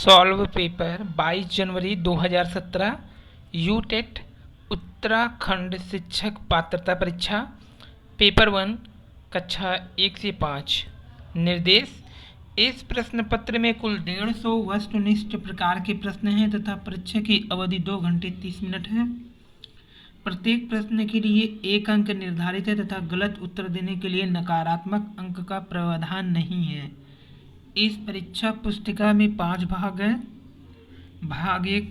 Solve paper 22 जनवरी 2017 UTET Uttarakhand शिक्षक पात्रता परीक्षा पेपर 1 कक्षा 1 से 5। निर्देश: इस प्रश्न पत्र में कुल 150 वस्तुनिष्ठ प्रकार के प्रश्न हैं तथा परीक्षा की अवधि 2 घंटे 30 मिनट है। प्रत्येक प्रश्न के लिए 1 अंक निर्धारित है तथा गलत उत्तर देने के लिए नकारात्मक अंक का प्रावधान नहीं है। इस परीक्षा पुस्तिका में 5 भाग हैं। भाग 1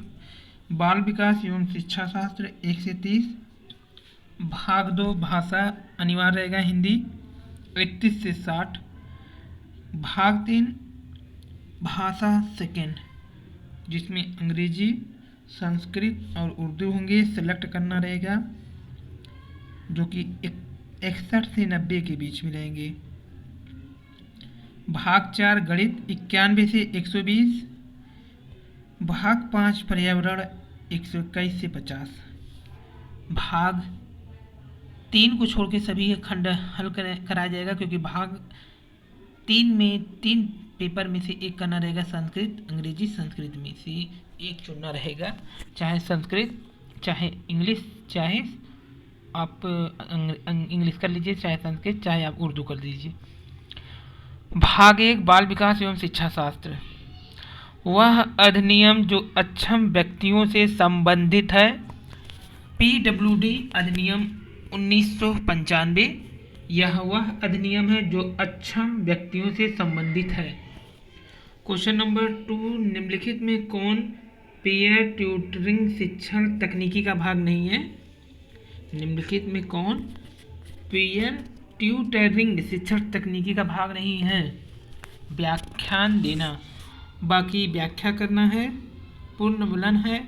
बाल विकास एवं शिक्षा शास्त्र 1 से 30। भाग 2 भाषा अनिवार्य रहेगा हिंदी 31 से 60। भाग 3 भाषा सेकेंड जिसमें अंग्रेजी, संस्कृत और उर्दू होंगे, सेलेक्ट करना रहेगा, जो कि 61 से 90 के बीच में रहेंगे। भाग 4 गणित 91 से 120। भाग 5 पर्यावरण 121 से 50। भाग 3 को छोड़ के सभी खंड हल कराया जाएगा, क्योंकि भाग 3 में 3 पेपर में से 1 करना रहेगा संस्कृत, अंग्रेजी संस्कृत में से 1 चुनना रहेगा, चाहे संस्कृत चाहे इंग्लिश, चाहे आप इंग्लिश कर लीजिए, चाहे संस्कृत, चाहे आप उर्दू कर लीजिए। भाग 1 बाल विकास एवं शिक्षा शास्त्र। वह अधिनियम जो अक्षम व्यक्तियों से संबंधित है, PWD अधिनियम 1995, यह वह अधिनियम है जो अक्षम व्यक्तियों से संबंधित है। क्वेश्चन नंबर 2, निम्नलिखित में कौन पीयर ट्यूटरिंग शिक्षण तकनीकी का भाग नहीं है? निम्नलिखित में कौन पीयर ट्यूटरिंग शिक्षण तकनीकी का भाग नहीं है? व्याख्यान देना, बाकी व्याख्या करना है, पुनर्वलन है,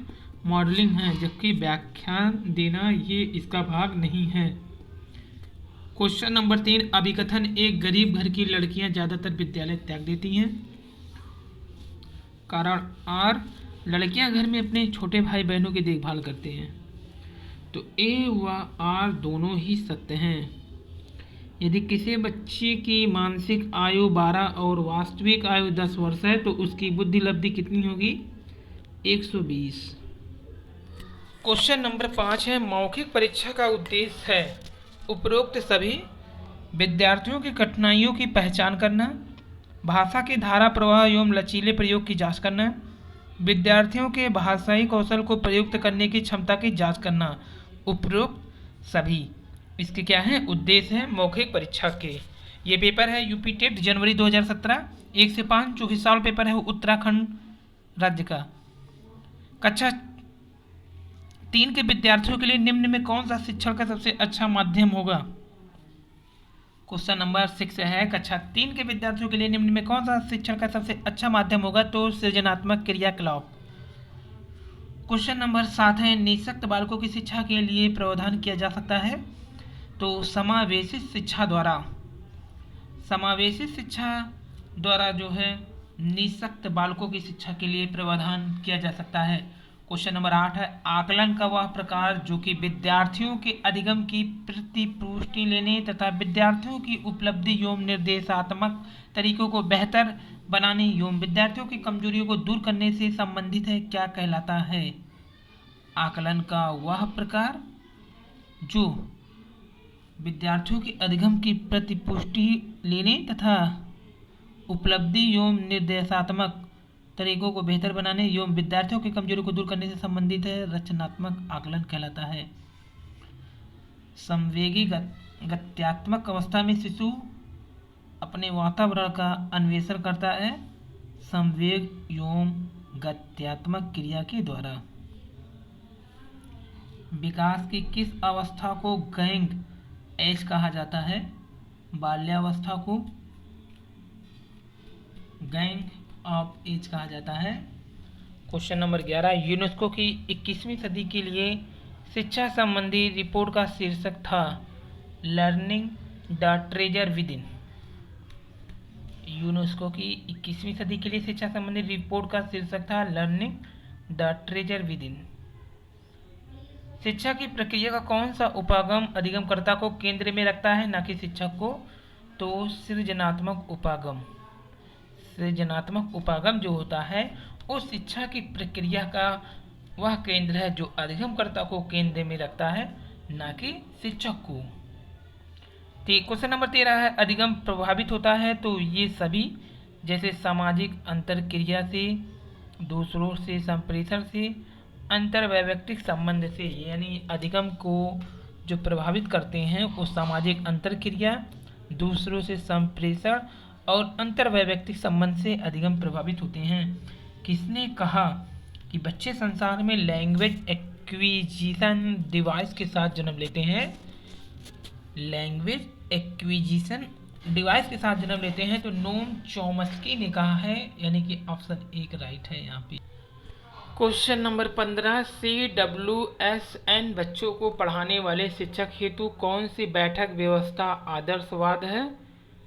मॉडलिंग है, जबकि व्याख्यान देना ये इसका भाग नहीं है। क्वेश्चन नंबर 3, अभिकथन: एक गरीब घर की लड़कियां ज़्यादातर विद्यालय त्याग देती हैं। कारण आर, लड़कियां घर में अपने छोटे भाई बहनों की देखभाल करते हैं। तो ए व आर दोनों ही सत्य हैं। यदि किसी बच्चे की मानसिक आयु 12 और वास्तविक आयु 10 वर्ष है तो उसकी बुद्धि लब्धि कितनी होगी? 120। क्वेश्चन नंबर 5 है, मौखिक परीक्षा का उद्देश्य है उपरोक्त सभी विद्यार्थियों की कठिनाइयों की पहचान करना, भाषा के धारा प्रवाह एवं लचीले प्रयोग की जांच करना, विद्यार्थियों के भाषाई कौशल को प्रयुक्त करने की क्षमता की जांच करना। उपरोक्त सभी इसके क्या हैं? उद्देश्य हैं मौखिक परीक्षा के। ये पेपर है यूपी टेट जनवरी 2017 1 से 5, जो कि सॉल्व पेपर है उत्तराखंड राज्य का। कक्षा 3 के विद्यार्थियों के लिए निम्न में कौन सा शिक्षण का सबसे अच्छा माध्यम होगा? क्वेश्चन नंबर 6 है, कक्षा 3 के विद्यार्थियों के लिए निम्न में कौन सा शिक्षण का सबसे अच्छा माध्यम होगा? तो सृजनात्मक क्रियाकलाप। क्वेश्चन नंबर 7 है, निःशक्त बालकों की शिक्षा के लिए प्रावधान किया जा सकता है? तो समावेशित शिक्षा द्वारा जो है निःशक्त बालकों की शिक्षा के लिए प्रावधान किया जा सकता है। क्वेश्चन नंबर 8 है, आकलन का वह प्रकार जो कि विद्यार्थियों के अधिगम की प्रतिपुष्टि लेने तथा विद्यार्थियों की उपलब्धि एवं निर्देशात्मक तरीकों को बेहतर बनाने एवं विद्यार्थियों की कमजोरियों को दूर करने से संबंधित है, क्या कहलाता है? आकलन का वह प्रकार जो विद्यार्थियों के अधिगम की प्रतिपुष्टि लेने तथा उपलब्धि एवं निर्देशात्मक तरीकों को बेहतर बनाने एवं विद्यार्थियों की कमजोरियों को दूर करने से संबंधित है, रचनात्मक आकलन कहलाता है। संवेगी गत्यात्मक अवस्था में शिशु अपने वातावरण का अन्वेषण करता है संवेग एवं गत्यात्मक क्रिया के द्वारा। विकास की किस अवस्था को गैंग एज कहा जाता है? बाल्यावस्था को गैंग ऑफ एज कहा जाता है। क्वेश्चन नंबर 11, यूनेस्को की 21वीं सदी के लिए शिक्षा संबंधी रिपोर्ट का शीर्षक था learning the treasure with in. UNESCO की 21वीं सदी के लिए शिक्षा संबंधी रिपोर्ट का शीर्षक था learning the treasure with in. शिक्षा की प्रक्रिया का कौन सा उपागम अधिगमकर्ता को केंद्र में रखता है, ना कि शिक्षक को? तो सृजनात्मक उपागम। सृजनात्मक उपागम जो होता है उस शिक्षा की प्रक्रिया का वह केंद्र है जो अधिगमकर्ता को केंद्र में रखता है, ना कि शिक्षक को। क्वेश्चन नंबर 13 है, अधिगम प्रभावित होता है तो ये सभी, जैसे सामाजिक अंतरक्रिया से, दूसरों से संप्रेषण से, अंतर्वैयक्तिक संबंध से। यानी अधिगम को जो प्रभावित करते हैं वो सामाजिक अंतरक्रिया, दूसरों से संप्रेषण और अंतर्वैयक्तिक संबंध से अधिगम प्रभावित होते हैं। किसने कहा कि बच्चे संसार में लैंग्वेज एक्विजिशन डिवाइस के साथ जन्म लेते हैं? लैंग्वेज एक्विजिशन डिवाइस के साथ जन्म लेते हैं तो नोम चॉम्स्की ने कहा है, यानी कि ऑप्शन 1 राइट है यहाँ पे। क्वेश्चन नंबर 15, CWSN बच्चों को पढ़ाने वाले शिक्षक हेतु कौन सी बैठक व्यवस्था आदर्शवाद है?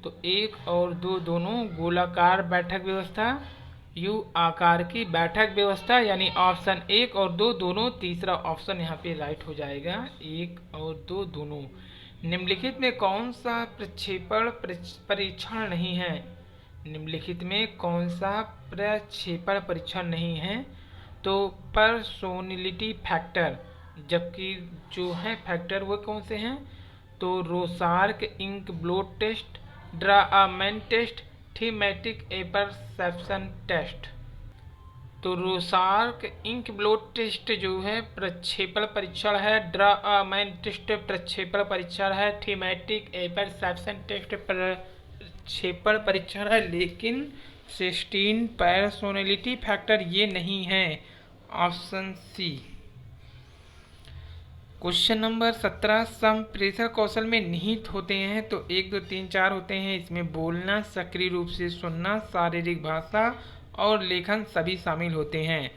तो 1 और 2 दोनों, गोलाकार बैठक व्यवस्था, यू आकार की बैठक व्यवस्था, यानी ऑप्शन 1 और 2 दोनों, तीसरा ऑप्शन यहाँ पे राइट हो जाएगा, 1 और 2 दोनों। निम्नलिखित में कौन सा प्रक्षेपण परीक्षण नहीं है? निम्नलिखित में कौन सा प्रक्षेपण परीक्षण नहीं है? तो पर्सोनैलिटी फैक्टर, जबकि जो है फैक्टर वो कौन से हैं? तो Rorschach ink blot test, draw a man test, thematic apperception test. तो रोसार्क इंक ब्लोट टेस्ट जो है प्रक्षेपण परीक्षण है, ड्रामेन टेस्ट प्रक्षेपण परीक्षण है, थीमेटिक एपरसेप्शन टेस्ट प्रक्षेपण परीक्षण है, लेकिन 16 पर्सोनैलिटी फैक्टर ये नहीं है, ऑप्शन सी। क्वेश्चन नंबर 17, संप्रेषण कौशल में निहित होते हैं तो 1 2 3 4 होते हैं। इसमें बोलना, सक्रिय रूप से सुनना, शारीरिक भाषा और लेखन सभी शामिल होते हैं।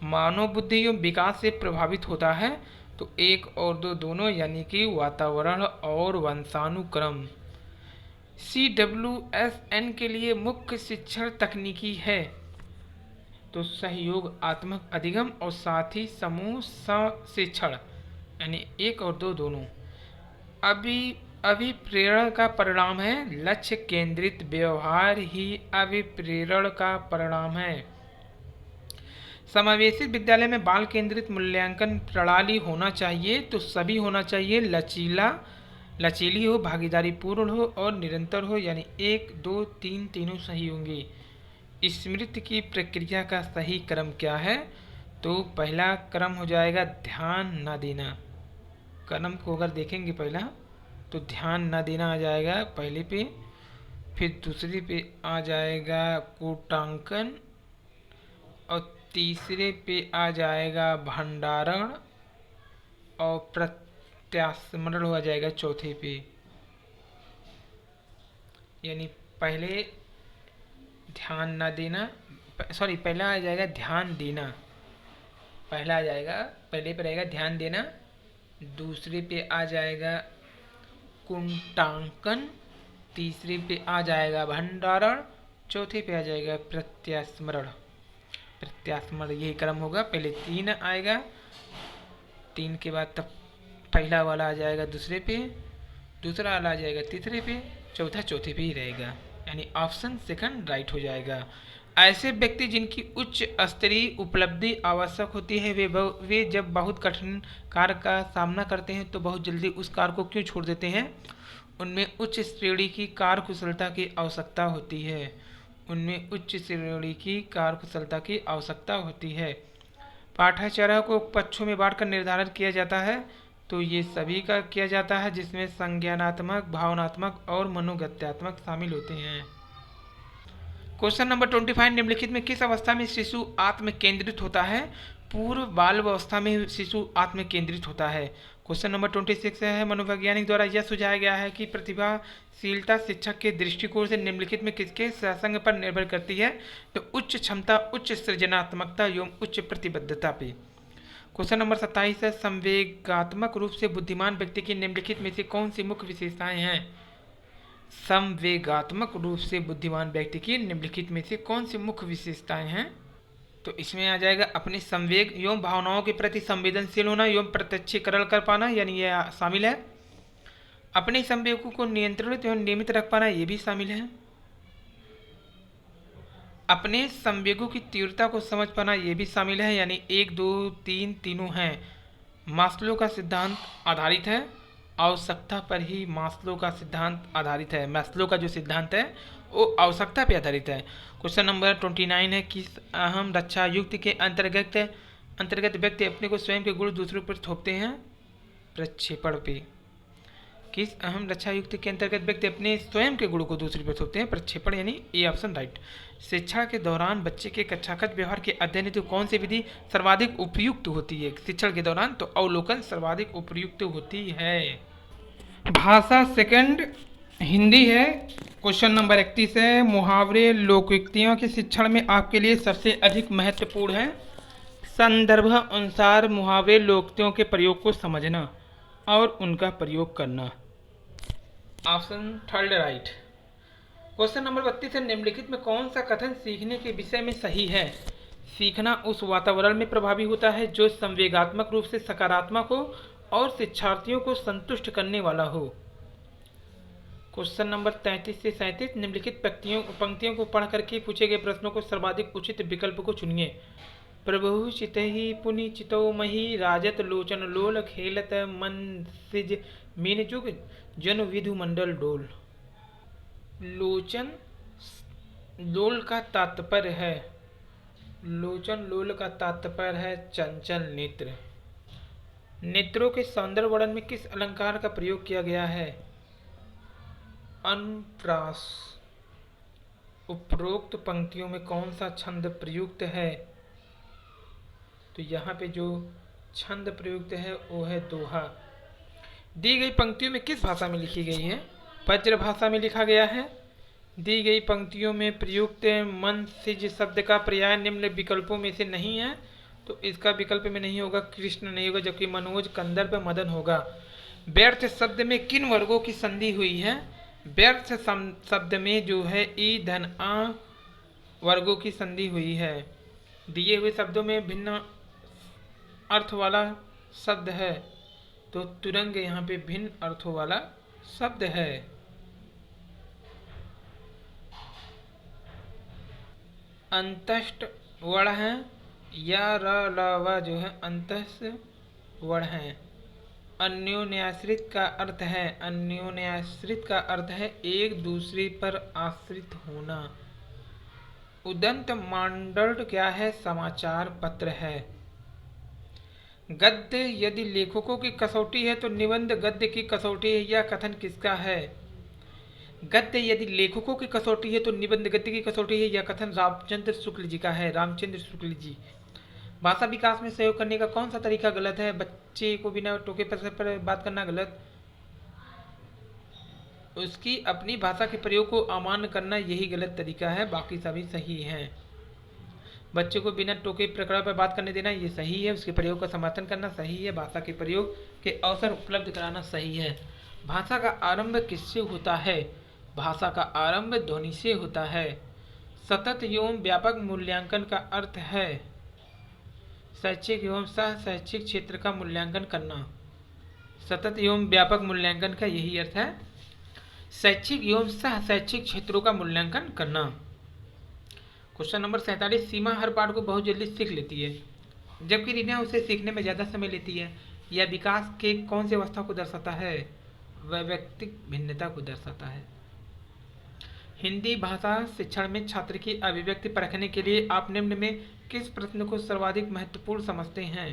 मानव बुद्धि एवं विकास से प्रभावित होता है तो 1 और 2 दोनों, यानी कि वातावरण और वंशानुक्रम। CWSN के लिए मुख्य शिक्षण तकनीकी है तो सहयोगात्मक अधिगम और साथ ही समूह शिक्षण, यानी 1 और 2 दोनों। अभिप्रेरण का परिणाम है, लक्ष्य केंद्रित व्यवहार ही अभिप्रेरण का परिणाम है। समावेशित विद्यालय में बाल केंद्रित मूल्यांकन प्रणाली होना चाहिए तो सभी होना चाहिए, लचीली हो, भागीदारी पूर्ण हो और निरंतर हो, यानी 1 2 3 तीनों सही होंगे। स्मृति की प्रक्रिया का सही क्रम क्या है? तो पहला क्रम हो जाएगा ध्यान न देना। क्रम को अगर देखेंगे पहला तो ध्यान न देना आ जाएगा पहले पे, फिर दूसरे पे आ जाएगा कोटांकन और तीसरे पे आ जाएगा भंडारण और प्रत्यास्मरण हो जाएगा चौथे पे। यानी पहले ध्यान न देना, सॉरी पहला आ जाएगा ध्यान देना, पहला आ जाएगा, पहले पे रहेगा ध्यान देना, दूसरे पे आ जाएगा कुंटांकन, तीसरे पे आ जाएगा भंडारण, चौथे पे आ जाएगा प्रत्यास्मरण। यही क्रम होगा, पहले 3 आएगा, 3 के बाद तब पहला वाला आ जाएगा दूसरे पे, दूसरा वाला आ जाएगा तीसरे पे, चौथा चौथे पे ही रहेगा, यानी ऑप्शन सेकंड राइट हो जाएगा। ऐसे व्यक्ति जिनकी उच्च स्तरीय उपलब्धि आवश्यक होती है वे जब बहुत कठिन कार्य का सामना करते हैं तो बहुत जल्दी उस कार्य को क्यों छोड़ देते हैं? उनमें उच्च श्रेणी की कार्यकुशलता की आवश्यकता होती है, उनमें उच्च श्रेणी की कार्यकुशलता की आवश्यकता होती है। पाठ्यचर्या को पक्षों में बांटकर निर्धारण किया जाता है तो ये सभी का किया जाता है, जिसमें संज्ञानात्मक, भावनात्मक और मनोगत्यात्मक शामिल होते हैं। क्वेश्चन नंबर 25, निम्नलिखित में किस अवस्था में शिशु आत्म केंद्रित होता है? पूर्व बाल अवस्था में शिशु आत्म केंद्रित होता है। क्वेश्चन नंबर 26 है, मनोवैज्ञानिक द्वारा यह सुझाया गया है कि प्रतिभाशीलता शिक्षक के दृष्टिकोण से निम्नलिखित में किसके संसर्ग पर निर्भर करती है? तो उच्च क्षमता, उच्च सृजनात्मकता एवं उच्च प्रतिबद्धता पे। क्वेश्चन नंबर 27 है, संवेगात्मक रूप से बुद्धिमान व्यक्ति की निम्नलिखित में से कौन सी मुख्य विशेषताएं हैं? संवेगात्मक रूप से बुद्धिमान व्यक्ति की निम्नलिखित में से कौन सी मुख्य विशेषताएं हैं? तो इसमें आ जाएगा अपने संवेग एवं भावनाओं के प्रति संवेदनशील होना एवं प्रत्यक्षीकरण कर पाना, यानी यह शामिल है। अपने संवेगों को नियंत्रित एवं नियमित रख पाना, ये भी शामिल है। अपने संवेगों की तीव्रता को समझ पाना ये भी शामिल है, यानी 1 2 3 तीनों हैं। मास्लो का सिद्धांत आधारित है, आवश्यकता पर ही मास्लो का सिद्धांत आधारित है। मास्लो का जो सिद्धांत है वो आवश्यकता पर आधारित है। क्वेश्चन नंबर 29 है, किस अहम रक्षा युक्त के अंतर्गत व्यक्ति अपने को स्वयं के गुण दूसरों पर थोपते हैं? प्रक्षेपण पे। किस अहम रक्षा युक्त के अंतर्गत व्यक्ति अपने स्वयं के गुणों को दूसरे पर थोपते हैं? प्रक्षेपण, यानी ए ऑप्शन राइट। शिक्षा के दौरान बच्चे के कक्षागत व्यवहार के अध्ययन हेतु कौन सी विधि सर्वाधिक उपयुक्त होती है? शिक्षण के दौरान तो अवलोकन सर्वाधिक उपयुक्त होती है। भाषा सेकंड हिंदी है। क्वेश्चन नंबर 31 है, मुहावरे लोकोक्तियों के शिक्षण में आपके लिए सबसे अधिक महत्वपूर्ण है? संदर्भ अनुसार मुहावरे लोकोक्तियों के प्रयोग को समझना और उनका प्रयोग करना। Option third right. Question number 32 है, निम्नलिखित में कौन सा कथन सीखने के विषय में सही है? सीखना उस वातावरण में प्रभावी होता है जो संवेगात्मक रूप से सकारात्मक हो और शिक्षार्थियों को संतुष्ट करने वाला हो। क्वेश्चन नंबर 33 से 37, निम्नलिखित पंक्तियों को पढ़ करके पूछे गए प्रश्नों को सर्वाधिक उचित विकल्प को चुनिए। प्रभु चितहि पुनि चितो मही राजत लोचन लोल खेलत मन सिज मीन जुग जन विधु मंडल डोल। लोचन लोल का तात्पर्य है, लोचन लोल का तात्पर्य है चंचल नेत्र। नेत्रों के सौंदर्य वर्णन में किस अलंकार का प्रयोग किया गया है? अनुप्रास। उपरोक्त पंक्तियों में कौन सा छंद प्रयुक्त है? तो यहाँ पे जो छंद प्रयुक्त है वो है दोहा। दी गई पंक्तियों में किस भाषा में लिखी गई है? वज्र भाषा में लिखा गया है। दी गई पंक्तियों में प्रयुक्त मन सिज शब्द का पर्याय निम्न विकल्पों में से नहीं है, तो इसका विकल्प में नहीं होगा, कृष्ण नहीं होगा, जबकि मनोज, कंदर्प, मदन होगा। व्यर्थ शब्द में किन वर्गों की संधि हुई है? व्यर्थ शब्द में जो है ई धन आ वर्गों की संधि हुई है। दिए हुए शब्दों में भिन्न अर्थ वाला शब्द है, तो तुरंग यहाँ पे भिन्न अर्थों वाला शब्द है। अंतस्थ वर्ण है या र ल व जो है अंतस्थ वर्ण है। अन्योन्याश्रित का अर्थ है, अन्योन्याश्रित का अर्थ है एक दूसरे पर आश्रित होना। उदंत मांडल्ट क्या है? समाचार पत्र है। गद्य यदि लेखकों की कसौटी है तो निबंध गद्य की कसौटी है, यह कथन किसका है? गद्य यदि लेखकों की कसौटी है तो निबंध गद्य की कसौटी है, यह कथन रामचंद्र शुक्ल जी का है, रामचंद्र शुक्ल जी। भाषा विकास में सहयोग करने का कौन सा तरीका गलत है? बच्चे को बिना टोके पर बात करना गलत, उसकी अपनी भाषा के प्रयोग को अमान्य करना यही गलत तरीका है, बाकी सभी सही हैं। बच्चे को बिना टोके प्रकरण पर बात करने देना ये सही है, उसके प्रयोग का समर्थन करना सही है, भाषा के प्रयोग के अवसर उपलब्ध कराना सही है। भाषा का आरंभ किससे होता है? भाषा का आरंभ ध्वनि से होता है। सतत एवं व्यापक मूल्यांकन का अर्थ है शैक्षिक एवं सह शैक्षिक क्षेत्र का मूल्यांकन करना। सतत एवं व्यापक मूल्यांकन का यही अर्थ है, शैक्षिक एवं सह शैक्षिक क्षेत्रों का मूल्यांकन करना। क्वेश्चन नंबर 47, सीमा हर पाठ को बहुत जल्दी सीख लेती है जबकि रीना उसे सीखने में ज़्यादा समय लेती है। यह विकास के कौन सी अवस्था को दर्शाता है? वैयक्तिक भिन्नता को दर्शाता है। हिंदी भाषा शिक्षण में छात्र की अभिव्यक्ति परखने के लिए आप निम्न में किस प्रश्न को सर्वाधिक महत्वपूर्ण समझते हैं?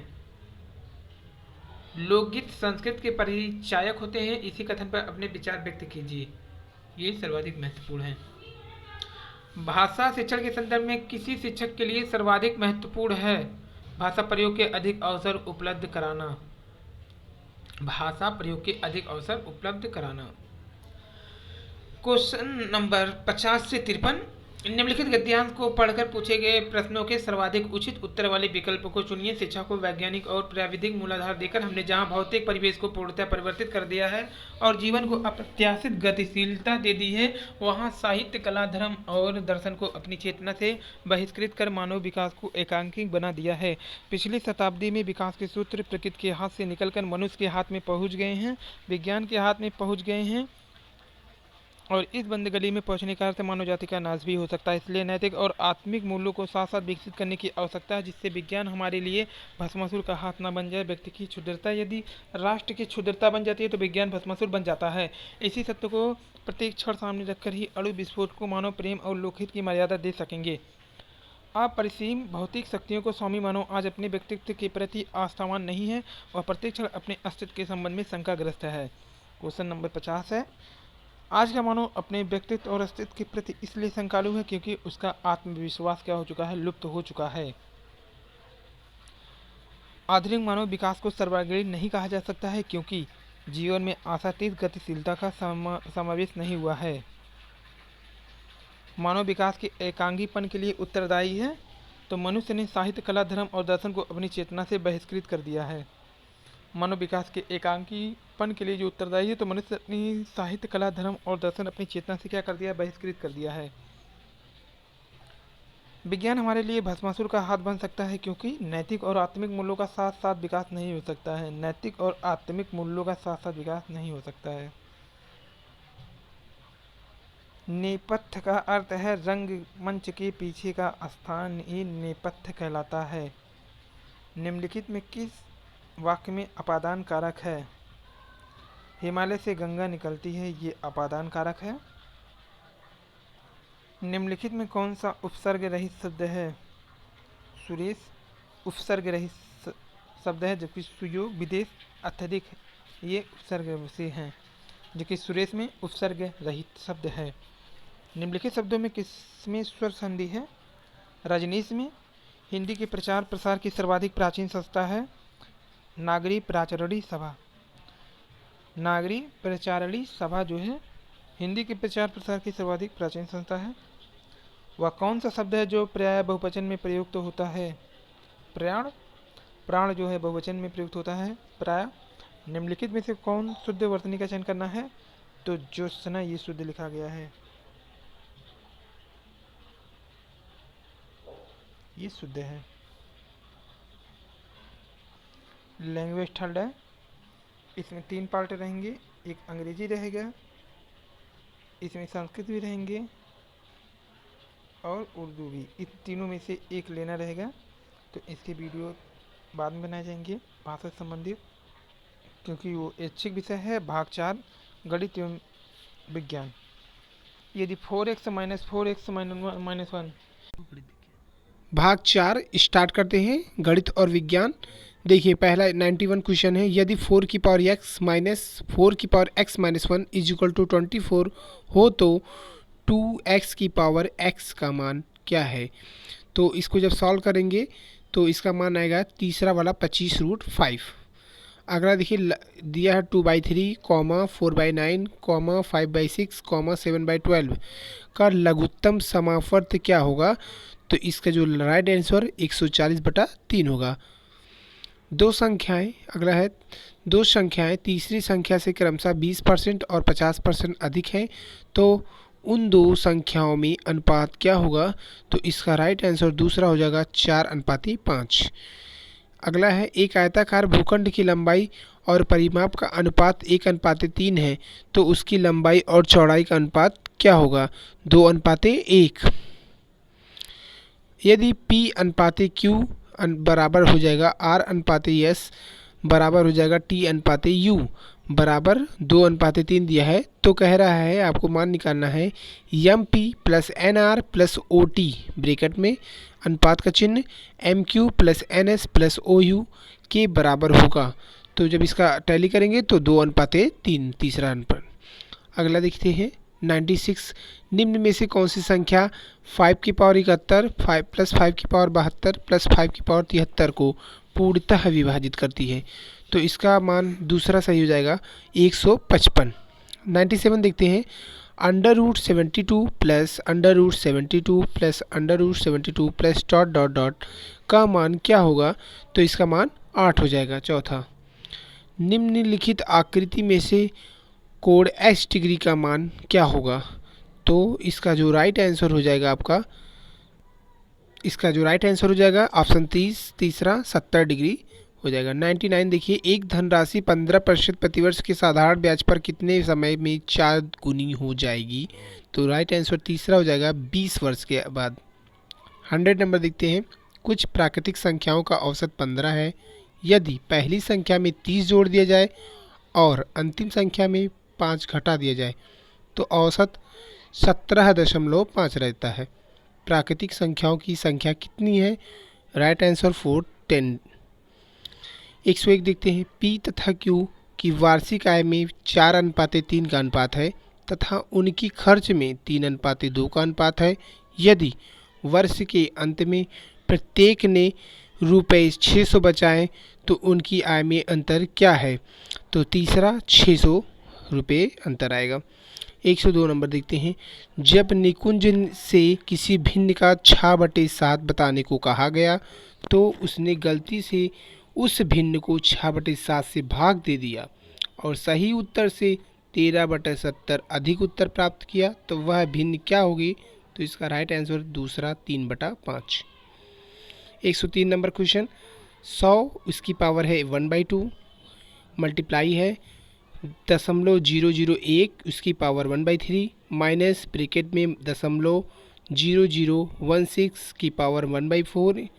लोकगीत संस्कृत के परिचायक होते हैं, इसी कथन पर अपने विचार व्यक्त कीजिए, ये सर्वाधिक महत्वपूर्ण है। भाषा शिक्षण के संदर्भ में किसी शिक्षक के लिए सर्वाधिक महत्वपूर्ण है भाषा प्रयोग के अधिक अवसर उपलब्ध कराना। भाषा प्रयोग के अधिक अवसर उपलब्ध कराना। क्वेश्चन नंबर 50 से 53, निम्नलिखित गद्यांश को पढ़कर पूछे गए प्रश्नों के सर्वाधिक उचित उत्तर वाले विकल्प को चुनिए। शिक्षा को वैज्ञानिक और प्राविधिक मूलाधार देकर हमने जहां भौतिक परिवेश को पूर्णतः परिवर्तित कर दिया है और जीवन को अप्रत्याशित गतिशीलता दे दी है, वहां साहित्य, कला, धर्म और दर्शन को अपनी चेतना से बहिष्कृत कर मानव विकास को एकांकिक बना दिया है। पिछली शताब्दी में विकास के सूत्र प्रकृति के हाथ से निकलकर मनुष्य के हाथ में पहुँच गए हैं, विज्ञान के हाथ में पहुँच गए हैं। और इस बंद गली में पहुंचने का अर्थ मानव जाति का नाश भी हो सकता है। इसलिए नैतिक और आत्मिक मूल्यों को साथ साथ विकसित करने की आवश्यकता है, जिससे विज्ञान हमारे लिए भस्मासुर का हाथ न बन जाए। व्यक्ति की क्षुद्रता, यदि राष्ट्र की क्षुद्रता बन जाती है तो विज्ञान भस्मासुर बन जाता है। इसी सत्य को प्रत्येक क्षण सामने रखकर ही अणु विस्फोट को मानव प्रेम और लोकहित की मर्यादा दे सकेंगे। अपरिसीम भौतिक शक्तियों को स्वामी मानव आज अपने व्यक्तित्व के प्रति आस्थावान नहीं है और प्रत्येक क्षण अपने अस्तित्व के संबंध में शंकाग्रस्त है। क्वेश्चन नंबर 50 है, आज का मानव अपने व्यक्तित्व और अस्तित्व के प्रति इसलिए शंकालु है क्योंकि उसका आत्मविश्वास क्या हो चुका है, लुप्त हो चुका है। आधुनिक मानव विकास को सर्वांगीण नहीं कहा जा सकता है क्योंकि जीवन में आशातीत गतिशीलता का समावेश नहीं हुआ है। मानव विकास के एकांगीपन के लिए उत्तरदायी है, तो मनुष्य ने साहित्य, कला, धर्म और दर्शन को अपनी चेतना से बहिष्कृत कर दिया है। मानव विकास के एकांकीपन के लिए जो उत्तरदायी है, तो मनुष्य अपनी साहित्य, कला, धर्म और दर्शन अपनी चेतना से क्या कर दिया है, बहिष्कृत कर दिया है। विज्ञान हमारे लिए भस्मासुर का हाथ बन सकता है क्योंकि नैतिक और आत्मिक मूल्यों का साथ साथ विकास नहीं हो सकता है। नैतिक और आत्मिक मूल्यों का साथ साथ विकास नहीं हो सकता है। नेपथ्य का अर्थ है रंगमंच के पीछे का स्थान, ये नेपथ्य कहलाता है। निम्नलिखित में किस वाक्य में अपादान कारक है? हिमालय से गंगा निकलती है, ये अपादान कारक है। निम्नलिखित में कौन सा उपसर्ग रहित शब्द है? सुरेश उपसर्ग रहित शब्द है, जबकि सुयोग, विदेश, अत्यधिक ये उपसर्ग से हैं, जबकि सुरेश में उपसर्ग रहित शब्द है। निम्नलिखित शब्दों में किसमें स्वर संधि है? रजनीश में। हिंदी के प्रचार प्रसार की सर्वाधिक प्राचीन संस्था है नागरी प्राचारणी सभा। नागरी प्राचारणी सभा जो है हिंदी के प्रचार प्रसार की सर्वाधिक प्राचीन संस्था है। वह कौन सा शब्द है जो प्राय बहुवचन में प्रयुक्त तो होता है? प्राण। प्राण जो है बहुवचन में प्रयुक्त होता है प्राय। निम्नलिखित में से कौन शुद्ध वर्तनी का चयन करना है? तो ज्योत्सना ये शुद्ध लिखा गया है, ये शुद्ध है। लैंग्वेज थर्ड है, इसमें 3 पार्ट रहेंगे, एक अंग्रेजी रहेगा, इसमें संस्कृत भी रहेंगे और उर्दू भी। इन तीनों में से एक लेना रहेगा। तो इसके वीडियो बाद में बनाए जाएंगे भाषा से संबंधित, क्योंकि वो ऐच्छिक विषय है। भाग 4 गणित एवं विज्ञान। यदि 4x - 4x - 1। भाग 4 स्टार्ट करते हैं, गणित और विज्ञान। देखिए पहला 91 क्वेश्चन है, यदि 4 की पावर x माइनस 4 की power x - 1 is equal to 24 हो तो 2x की पावर x का मान क्या है? तो इसको जब सॉल्व करेंगे तो इसका मान आएगा तीसरा वाला 25√5। अगला देखिए दिया है 2/3, 4/9, 5/6, 7/12 का लघुत्तम समावर्त क्या होगा? तो इसका जो राइट आंसर 140/3 होगा। दो संख्याएं, अगला है दो संख्याएं तीसरी संख्या से क्रमशः 20% और 50% अधिक हैं, तो उन दो संख्याओं में अनुपात क्या होगा? तो इसका राइट आंसर दूसरा हो जाएगा 4:5। अगला है एक आयताकार भूखंड की लंबाई और परिमाप का अनुपात 1:3 है, तो उसकी लंबाई और चौड़ाई का अनुपात क्या होगा? 2:1। यदि P/Q बराबर हो जाएगा R/S बराबर हो जाएगा T/U बराबर 2:3 दिया है, तो कह रहा है आपको मान निकालना है MP + NR + OT ब्रैकेट में अनुपात का चिन्ह MQ + NS + OU के बराबर होगा। तो जब इसका टैली करेंगे तो 2:3 तीसरा अनुपात। अगला देखते हैं 96, निम्न में से कौन सी संख्या 5 की पावर 71, 5 + 5 की पावर 72 + 5 की पावर 73 को पूर्णतः विभाजित करती है? तो इसका मान दूसरा सही हो जाएगा 155। 97 देखते हैं, √72 + √72 + √72 + ... का मान क्या होगा? तो इसका मान 8 हो जाएगा। चौथा, निम्नलिखित आकृति में से कोण S डिग्री का मान क्या होगा? तो इसका जो राइट आंसर हो जाएगा आपका, इसका जो राइट आंसर हो जाएगा ऑप्शन 30 तीसरा 70 डिग्री हो जाएगा। 99 देखिए, एक धनराशि 15% प्रतिवर्ष के साधारण ब्याज पर कितने समय में 4 गुनी हो जाएगी? तो राइट आंसर तीसरा हो जाएगा 20 वर्ष के बाद। 100 नंबर देखते हैं। कुछ प्राकृतिक संख्याओं का औसत 15 है। यदि पहली संख्या में 30 जोड़ दिया जाए और अंतिम संख्या में 5 घटा दिया जाए तो औसत 17.5 रहता है। प्राकृतिक संख्याओं की संख्या कितनी है? Right answer 410। 101 देखते हैं। पी तथा क्यू की वार्षिक आय में 4:3 का अनुपात है तथा उनकी खर्च में 3:2 का अनुपात है। यदि वर्ष के अंत में प्रत्येक ने रुपये 600 बचाएं तो उनकी आय में अंतर क्या है? तो तीसरा 600 रुपये अंतर आएगा। 102 नंबर देखते हैं। जब निकुंज से किसी भिन्न का 6/7 बताने को कहा गया तो उसने गलती से उस भिन्न को 6/7 से भाग दे दिया और सही उत्तर से 13/70 अधिक उत्तर प्राप्त किया तो वह भिन्न क्या होगी? तो इसका राइट आंसर दूसरा 3/5। 103 नंबर क्वेश्चन। 100 उसकी पावर है 1/2, मल्टीप्लाई है 0.001 उसकी पावर 1/3 माइनस ब्रैकेट में 0.0016 की पावर 1/4,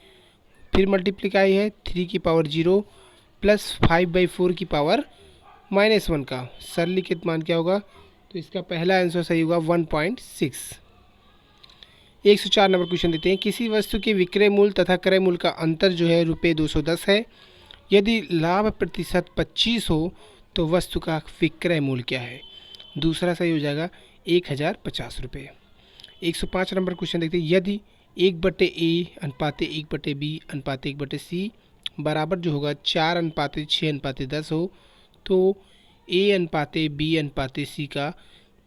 फिर मल्टीप्लाई है 3 की पावर 0 प्लस 5/4 की पावर -1 का सरलीकृत मान क्या होगा? तो इसका पहला आंसर सही होगा 1.6। 104 नंबर क्वेश्चन देते हैं। किसी वस्तु के विक्रय मूल्य तथा क्रय मूल्य का अंतर जो है रुपये 210 है। यदि लाभ प्रतिशत 25 हो तो वस्तु का विक्रय मूल्य क्या है? दूसरा सही हो जाएगा 1050 रुपये। 105 नंबर क्वेश्चन देखते हैं। यदि 1/A अनुपात 1/B अनुपात 1/C बराबर जो होगा 4:6:10 हो तो A अनुपात B अनुपात C का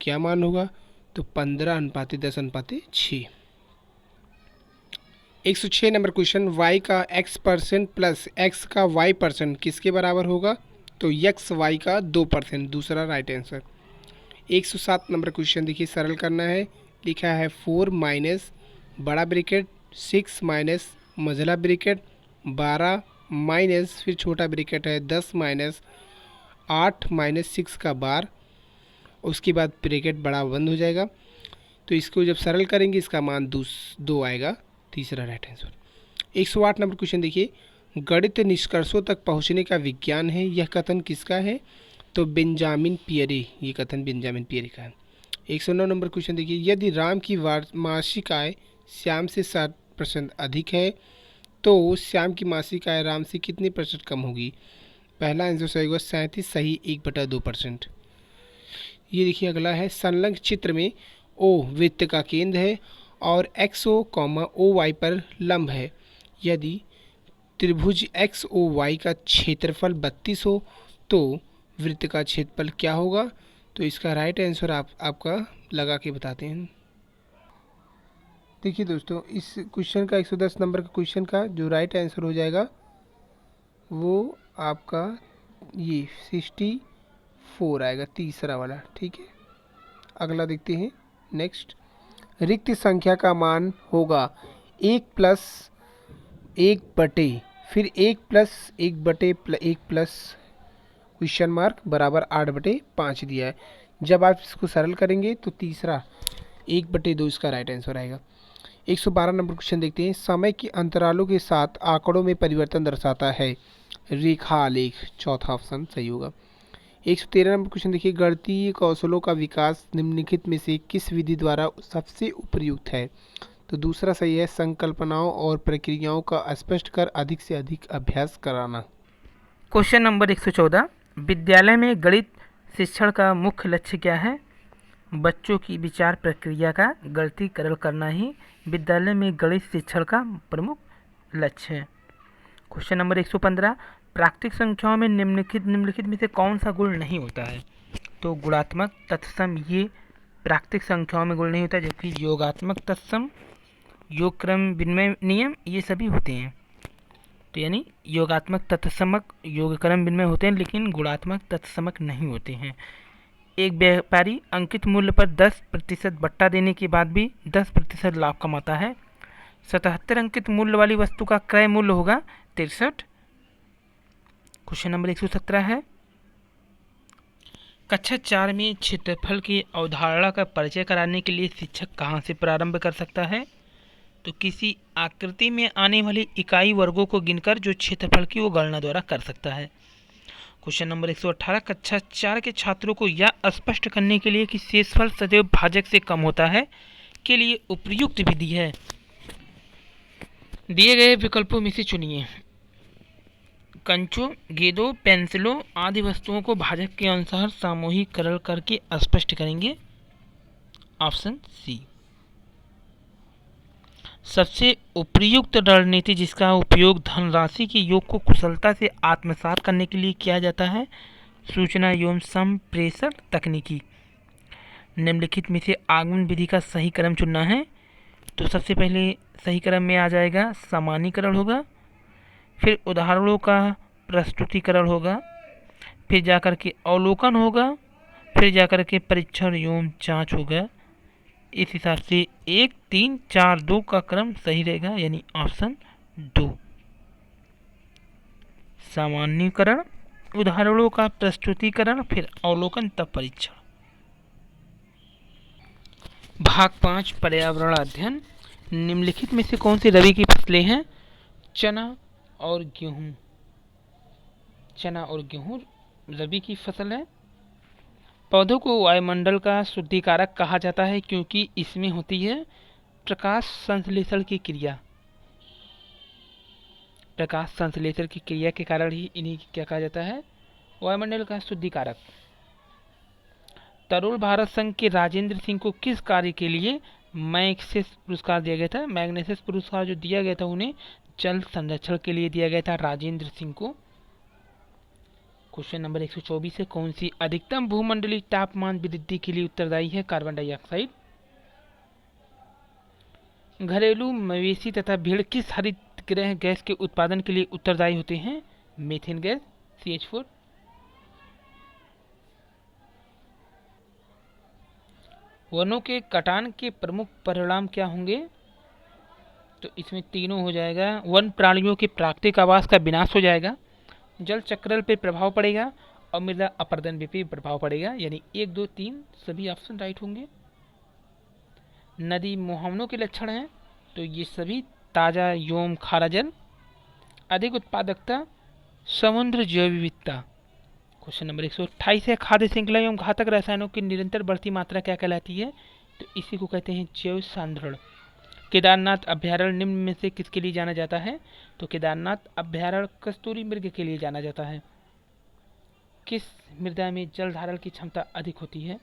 क्या मान होगा? तो 15:10:6। 106 नंबर क्वेश्चन। y का x% प्लस x का y% किसके बराबर होगा? तो x y का 2%, दूसरा राइट आंसर। 107 नंबर क्वेश्चन देखिए, सरल करना है। लिखा है 4 माइनस बड़ा ब्रैकेट 6 माइनस मझला ब्रैकेट 12 माइनस फिर छोटा ब्रैकेट है 10 माइनस 8 माइनस 6 का बार, उसके बाद ब्रैकेट बड़ा बंद हो जाएगा। तो इसको जब सरल करेंगे इसका मान 2 आएगा, तीसरा राइट आंसर। 108 नंबर क्वेश्चन देखिए। गणित निष्कर्षों तक पहुंचने का विज्ञान है, यह कथन किसका है? तो बेंजामिन पियरे, ये कथन बेंजामिन पियरे का है। 109 नंबर क्वेश्चन देखिए। यदि राम की मासिक आय श्याम से 60% अधिक है तो श्याम की मासिक आय राम से कितने % कम होगी? पहला आंसर सही होगा 37 सही 1/2%। ये देखिए अगला है। संलग्न चित्र में ओ वृत्त का केंद्र है और XO, OY पर लंब है। यदि त्रिभुज XOY का क्षेत्रफल 32 हो तो वृत्त का क्षेत्रफल क्या होगा? तो इसका राइट आंसर आपका लगा के बताते हैं। देखिए दोस्तों, इस क्वेश्चन का 110 नंबर का क्वेश्चन का जो राइट आंसर हो जाएगा वो आपका ये 64 आएगा, तीसरा वाला। ठीक है, अगला देखते हैं। नेक्स्ट, रिक्त संख्या का मान होगा 1 प्लस 1 बटे फिर 1 प्लस 1 बटे 1 प्लस क्वेश्चन मार्क बराबर 8/5 दिया है। जब आप इसको सरल करेंगे तो तीसरा 1/2 इसका राइट आंसर आएगा। 112 नंबर क्वेश्चन देखते हैं। समय के अंतरालों के साथ आंकड़ों में परिवर्तन दर्शाता है रेखा आलेख, चौथा ऑप्शन सही होगा। 113 नंबर क्वेश्चन देखिए। गणितीय कौशलों का विकास निम्नलिखित में से किस विधि द्वारा सबसे उपयुक्त है? तो दूसरा सही है संकल्पनाओं और प्रक्रियाओं का स्पष्ट कर अधिक से अधिक अभ्यास कराना। Question number 114। विद्यालय में गणित शिक्षण का मुख्य लक्ष्य क्या है? बच्चों की विचार प्रक्रिया का गणितीकरण करना ही विद्यालय में गणित शिक्षण का प्रमुख लक्ष्य है। Question number 115। प्राकृतिक संख्याओं में निम्नलिखित में से कौन सा गुण नहीं होता है? तो गुणात्मक, तत्सम, ये प्राकृतिक संख्याओं में गुण नहीं होता, जबकि योगात्मक, तत्सम, योग क्रम विनिमय नियम ये सभी होते हैं। तो यानी योगात्मक तत्समक योग क्रम विनिमय होते हैं लेकिन गुणात्मक तत्समक नहीं होते हैं। एक व्यापारी अंकित मूल्य पर 10% बट्टा देने के बाद भी 10% लाभ कमाता है। 77 अंकित मूल्य वाली वस्तु का क्रय मूल्य होगा 63 क्वेश्चन नंबर 117 है, कक्षा 4 में क्षेत्रफल की अवधारणा का परिचय कराने के लिए शिक्षक कहाँ से प्रारंभ कर सकता है? तो किसी आकृति में आने वाली इकाई वर्गों को गिनकर जो क्षेत्रफल की वो गणना द्वारा कर सकता है। क्वेश्चन नंबर 118, कक्षा 4 के छात्रों को यह स्पष्ट करने के लिए कि शेषफल सदैव भाजक से कम होता है के लिए उपयुक्त विधि है। दिए गए विकल्पों में से चुनिए। कंचों, गेंदों, पेंसिलों आदि वस्तुओं को भाजक के अनुसार सामूहिकरण करके स्पष्ट करेंगे। Option C. सबसे उपयुक्त रणनीति जिसका उपयोग धनराशि के योग को कुशलता से आत्मसात करने के लिए किया जाता है, सूचना एवं संप्रेषण तकनीकी। निम्नलिखित में से आगमन विधि का सही क्रम चुनना है। तो सबसे पहले सही क्रम में आ जाएगा सामान्यीकरण होगा, फिर उदाहरणों का प्रस्तुतिकरण होगा, फिर जाकर के अवलोकन होगा, फिर जाकर के परीक्षण एवं जांच होगा। इस हिसाब से 1, 3, 4, 2 का क्रम सही रहेगा, यानी ऑप्शन 2। सामान्यीकरण, उदाहरणों का प्रस्तुतिकरण, फिर अवलोकन, तब परीक्षण। भाग 5 पर्यावरण अध्ययन। निम्नलिखित में से कौन सी रबी की फसलें हैं? चना और गेहूं। चना और गेहूं रबी की फसल है। पौधों को वायुमंडल का शुद्धिकारक कहा जाता है क्योंकि इसमें होती है प्रकाश संश्लेषण की क्रिया। प्रकाश संश्लेषण की क्रिया के कारण ही इन्हें क्या कहा जाता है? वायुमंडल का शुद्धिकारक। तरुण भारत संघ के राजेंद्र सिंह को किस कार्य के लिए मैग्सेस पुरस्कार दिया गया था? मैग्सेस पुरस्कार जो दिया गया था उन्हें जल संरक्षण के लिए दिया गया था राजेंद्र सिंह को। क्वेश्चन नंबर 124 है, कौन सी अधिकतम भूमंडलीय तापमान वृद्धि के लिए उत्तरदायी है? Carbon dioxide. घरेलू मवेशी तथा भेड़ किस हरित गृह गैस के उत्पादन के लिए उत्तरदायी होते हैं? Methane gas, CH4। वनों के कटान के प्रमुख परिणाम क्या होंगे? तो इसमें तीनों हो जाएगा। वन प्राणियों के प्राकृतिक आवास का विनाश हो जाएगा, जल चक्र पे प्रभाव पड़ेगा और मृदा अपरदन पे प्रभाव पड़ेगा, यानी 1, 2, 3 सभी ऑप्शन राइट होंगे। नदी मुहावनों के लक्षण हैं, तो ये सभी ताजा एवं खारा जल, अधिक उत्पादकता, समुद्र जैव विविधता। क्वेश्चन नंबर 128 है, खाद्य श्रृंखला एवं घातक रसायनों की निरंतर बढ़ती मात्रा क्या कहलाती है? तो इसी को कहते हैं जैव सांद्रण। केदारनाथ अभ्यारण्य निम्न में से किसके लिए जाना जाता है? तो केदारनाथ अभ्यारण्य कस्तूरी मृग के लिए जाना जाता है। किस मृदा में जल धारण की क्षमता अधिक होती है?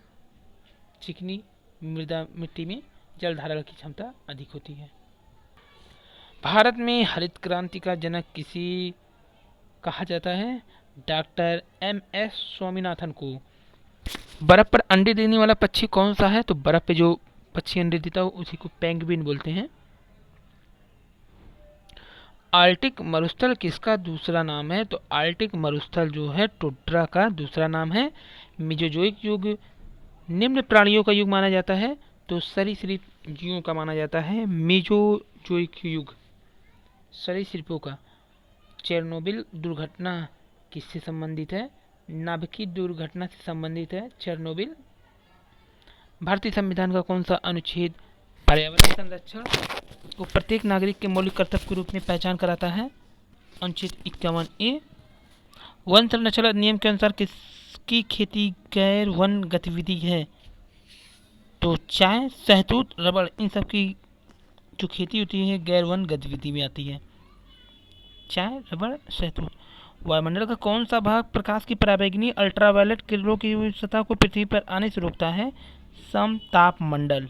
चिकनी मृदा मिट्टी में जल धारण की क्षमता अधिक होती है। भारत में हरित क्रांति का जनक किसी कहा जाता है? डॉक्टर MS स्वामीनाथन को। बर्फ पर अंडे देने वाला पक्षी कौन सा है? तो बर्फ पे जो पक्षी अंडे देता है उसी को पेंगुइन बोलते हैं। आर्कटिक मरुस्थल किसका दूसरा नाम है? तो आर्कटिक मरुस्थल जो है टुंड्रा का दूसरा नाम है। मेसोजोइक युग निम्न प्राणियों का युग माना जाता है, तो सरीसृप जीवों का माना जाता है। मेसोजोइक युग सरीसृपों का। चेरनोबिल दुर्घटना किससे संबंधित है? नाभिकीय दुर्घटना से संबंधित है चेरनोबिल। भारतीय संविधान का कौन सा अनुच्छेद पर्यावरण संरक्षण को प्रत्येक नागरिक के मौलिक कर्तव्य के रूप में पहचान कराता है? अनुच्छेद 51A। वन संरक्षण अधिनियम के अनुसार किसकी खेती गैर वन गतिविधि है? तो चाय, शहतूत, रबड़, इन सब की जो खेती होती है गैर वन गतिविधि में आती है। चाय, रबड़, शहतूत। वायुमंडल का कौन सा भाग प्रकाश की पराबैंगनी अल्ट्रावायलेट किरणों की सतह को पृथ्वी पर आने से रोकता है? समतापमंडल।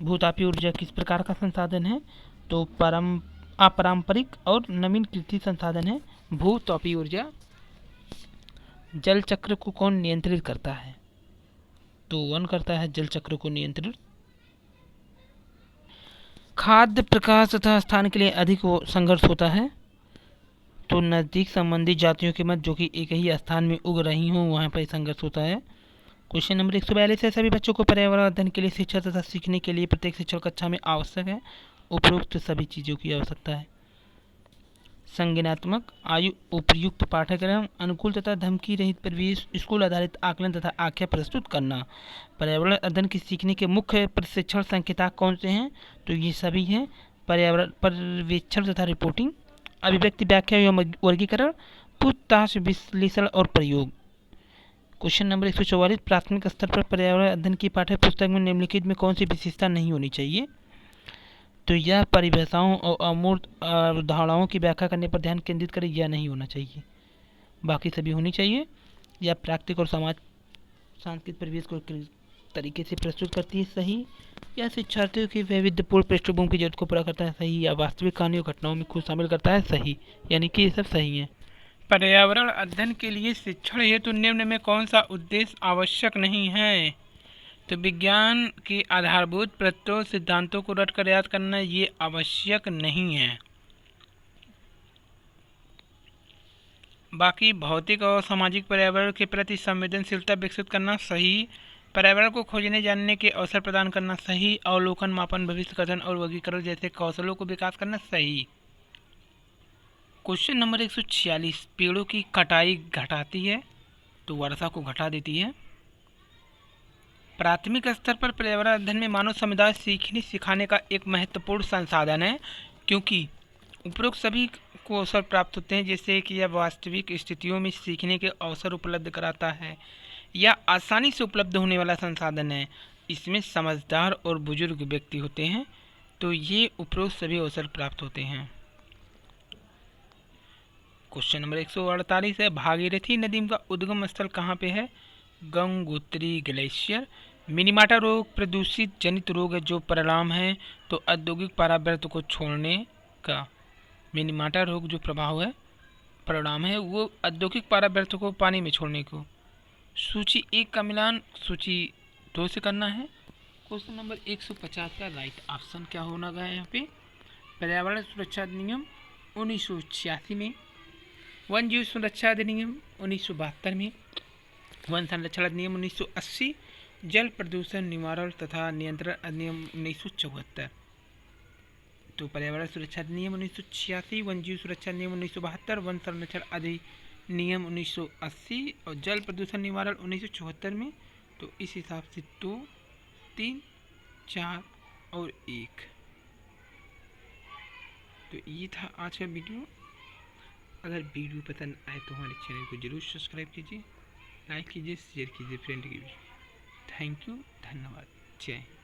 भूतापीय ऊर्जा किस प्रकार का संसाधन है? तो अपारंपरिक और नवीनकृत संसाधन है भूतापीय ऊर्जा। जल चक्र को कौन नियंत्रित करता है? तो वन करता है जल चक्र को नियंत्रित। खाद्य, प्रकाश तथा स्थान के लिए अधिक संघर्ष होता है, तो नज़दीक संबंधित जातियों के मध्य जो कि एक ही स्थान में उग रही हों वहाँ पर संघर्ष होता है। क्वेश्चन नंबर 142 है, सभी बच्चों को पर्यावरण अध्ययन के लिए शिक्षा तथा सीखने के लिए प्रत्येक शिक्षण कक्षा में आवश्यक है उपरोक्त सभी चीज़ों की आवश्यकता है। संज्ञानात्मक आयु उपयुक्त पाठ्यक्रम, अनुकूल तथा धमकी रहित परिवेश, स्कूल आधारित आकलन तथा आख्या प्रस्तुत करना। पर्यावरण अध्ययन के सीखने के मुख्य प्रशिक्षण संकेतक कौन से हैं? तो ये सभी हैं: पर्यावरण पर्यवेक्षण तथा रिपोर्टिंग, अभिव्यक्ति, व्याख्या एवं वर्गीकरण, पूछताछ, विश्लेषण और प्रयोग। क्वेश्चन नंबर 144, प्राथमिक स्तर पर पर्यावरण अध्ययन की पाठ्य पुस्तक में निम्नलिखित में कौन सी विशेषता नहीं होनी चाहिए? तो यह परिभाषाओं और अमूर्त अवधारणाओं की व्याख्या करने पर ध्यान केंद्रित करे, यह नहीं होना चाहिए। बाकी सभी होनी चाहिए। यह प्राकृतिक और समाज सांस्कृतिक परिवेश को तरीके से प्रस्तुत करती है, सही। यह शिक्षार्थियों की वैविध्यपूर्ण पृष्ठभूमि की जरूरत को पूरा करता है, सही। या वास्तविक कहानियों घटनाओं में खुद शामिल करता है, सही। यानी कि ये सब सही है। पर्यावरण अध्ययन के लिए शिक्षण हेतु निम्न में कौन सा उद्देश्य आवश्यक नहीं है? तो विज्ञान के आधारभूत प्रत्ययों सिद्धांतों को रटकर याद करना ये आवश्यक नहीं है। बाकी भौतिक और सामाजिक पर्यावरण के प्रति संवेदनशीलता विकसित करना, सही। पर्यावरण को खोजने जानने के अवसर प्रदान करना, सही। अवलोकन, मापन, भविष्य कथन और वर्गीकरण जैसे कौशलों को विकास करना, सही। क्वेश्चन नंबर 146, पेड़ों की कटाई घटाती है? तो वर्षा को घटा देती है। प्राथमिक स्तर पर पर्यावरण अध्ययन में मानव समुदाय सीखने सिखाने का एक महत्वपूर्ण संसाधन है, क्योंकि उपरोक्त सभी को अवसर प्राप्त होते हैं, जैसे कि यह वास्तविक स्थितियों में सीखने के अवसर उपलब्ध कराता है। यह आसानी से उपलब्ध होने वाला संसाधन है। इसमें समझदार और बुजुर्ग व्यक्ति होते हैं, तो ये उपरोक्त सभी अवसर प्राप्त होते हैं। क्वेश्चन नंबर 148 है, भागीरथी नदी का उद्गम स्थल कहाँ पे है? गंगोत्री ग्लेशियर। मिनीमाटा रोग प्रदूषित जनित रोग है जो परिणाम है तो औद्योगिक पराव्यर्थ को छोड़ने का। मिनीमाटा रोग जो प्रभाव है, परिणाम है, वो औद्योगिक पराव्यर्थ को पानी में छोड़ने को। सूची 1 का मिलान सूची 2 से करना है। क्वेश्चन नंबर 150 का राइट ऑप्शन क्या होना गया यहाँ पे? पर्यावरण सुरक्षा अधिनियम 1986 में, वन जीव सुरक्षा अधिनियम 1972 में, वन संरक्षण अधिनियम 1980, जल प्रदूषण निवारण तथा नियंत्रण अधिनियम 1974। तो पर्यावरण सुरक्षा अधिनियम 1986, वन जीव सुरक्षा अधिनियम 1972, वन संरक्षण अधिनियम 1980 और जल प्रदूषण निवारण 1974 में। तो इस हिसाब से 2, 3, 4 और 1। तो ये था आज का वीडियो। अगर वीडियो पसंद आए तो हमारे चैनल को जरूर सब्सक्राइब कीजिए, लाइक कीजिए, शेयर कीजिए फ्रेंड के लिए। थैंक यू, धन्यवाद, जय हिंद।